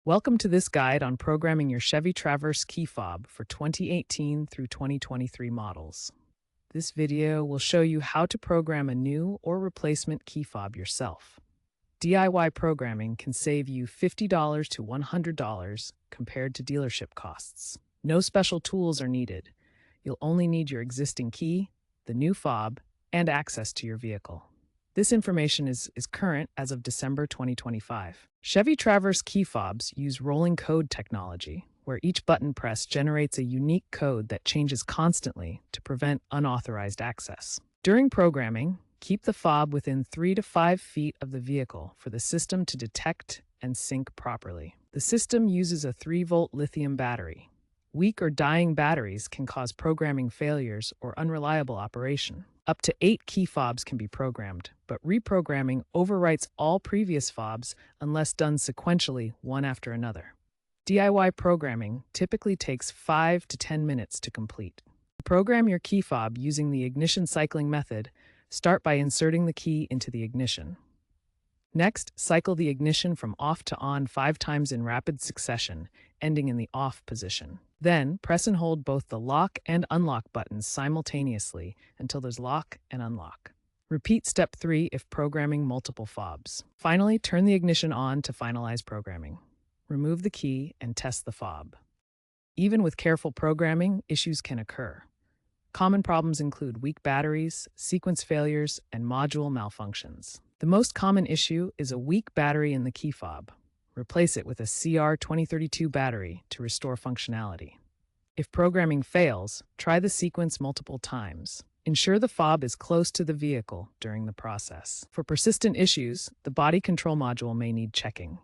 Welcome to this guide on programming your Chevy Traverse key fob for 2018 through 2023 models. This video will show you how to program a new or replacement key fob yourself. DIY programming can save you $50 to $100 compared to dealership costs. No special tools are needed. You'll only need your existing key, the new fob, and access to your vehicle. This information is current as of December 2025. Chevy Traverse key fobs use rolling code technology, where each button press generates a unique code that changes constantly to prevent unauthorized access. During programming, keep the fob within 3 to 5 feet of the vehicle for the system to detect and sync properly. The system uses a 3-volt lithium battery. Weak or dying batteries can cause programming failures or unreliable operation. Up to 8 key fobs can be programmed, but reprogramming overwrites all previous fobs unless done sequentially, one after another. DIY programming typically takes 5 to 10 minutes to complete. To program your key fob using the ignition cycling method, start by inserting the key into the ignition. Next, cycle the ignition from off to on 5 times in rapid succession, ending in the off position. Then, press and hold both the lock and unlock buttons simultaneously until there's lock and unlock. Repeat step 3 if programming multiple fobs. Finally, turn the ignition on to finalize programming. Remove the key and test the fob. Even with careful programming, issues can occur. Common problems include weak batteries, sequence failures, and module malfunctions. The most common issue is a weak battery in the key fob. Replace it with a CR2032 battery to restore functionality. If programming fails, try the sequence multiple times. Ensure the fob is close to the vehicle during the process. For persistent issues, the body control module may need checking.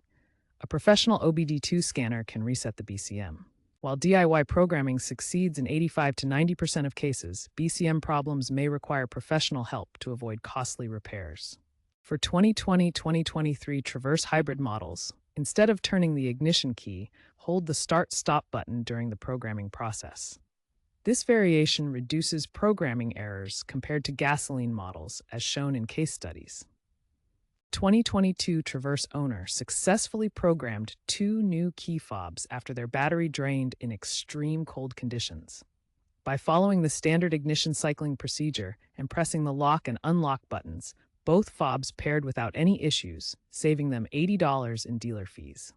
A professional OBD2 scanner can reset the BCM. While DIY programming succeeds in 85 to 90% of cases, BCM problems may require professional help to avoid costly repairs. For 2020-2023 Traverse hybrid models, instead of turning the ignition key, hold the Start-Stop button during the programming process. This variation reduces programming errors compared to gasoline models, as shown in case studies. 2022 Traverse owner successfully programmed 2 new key fobs after their battery drained in extreme cold conditions. By following the standard ignition cycling procedure and pressing the lock and unlock buttons, both fobs paired without any issues, saving them $80 in dealer fees.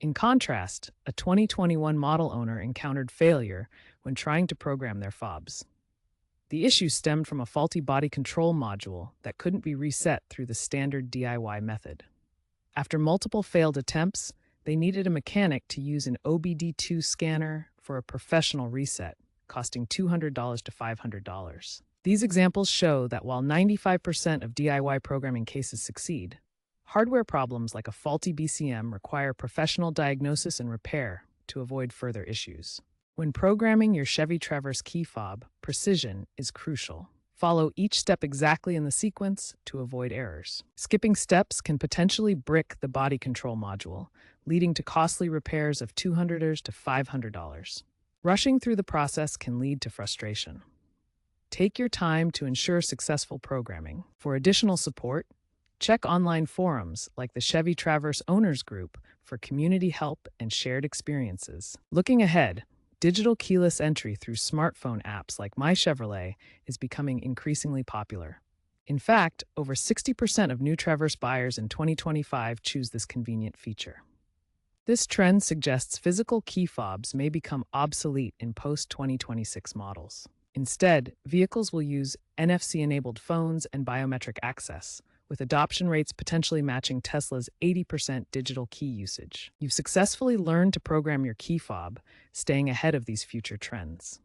In contrast, a 2021 model owner encountered failure when trying to program their fobs. The issue stemmed from a faulty body control module that couldn't be reset through the standard DIY method. After multiple failed attempts, they needed a mechanic to use an OBD2 scanner for a professional reset, costing $200 to $500. These examples show that while 95% of DIY programming cases succeed, hardware problems like a faulty BCM require professional diagnosis and repair to avoid further issues. When programming your Chevy Traverse key fob, precision is crucial. Follow each step exactly in the sequence to avoid errors. Skipping steps can potentially brick the body control module, leading to costly repairs of $200 to $500. Rushing through the process can lead to frustration. Take your time to ensure successful programming. For additional support, check online forums like the Chevy Traverse Owners Group for community help and shared experiences. Looking ahead, digital keyless entry through smartphone apps like My Chevrolet is becoming increasingly popular. In fact, over 60% of new Traverse buyers in 2025 choose this convenient feature. This trend suggests physical key fobs may become obsolete in post-2026 models. Instead, vehicles will use NFC-enabled phones and biometric access, with adoption rates potentially matching Tesla's 80% digital key usage. You've successfully learned to program your key fob, staying ahead of these future trends.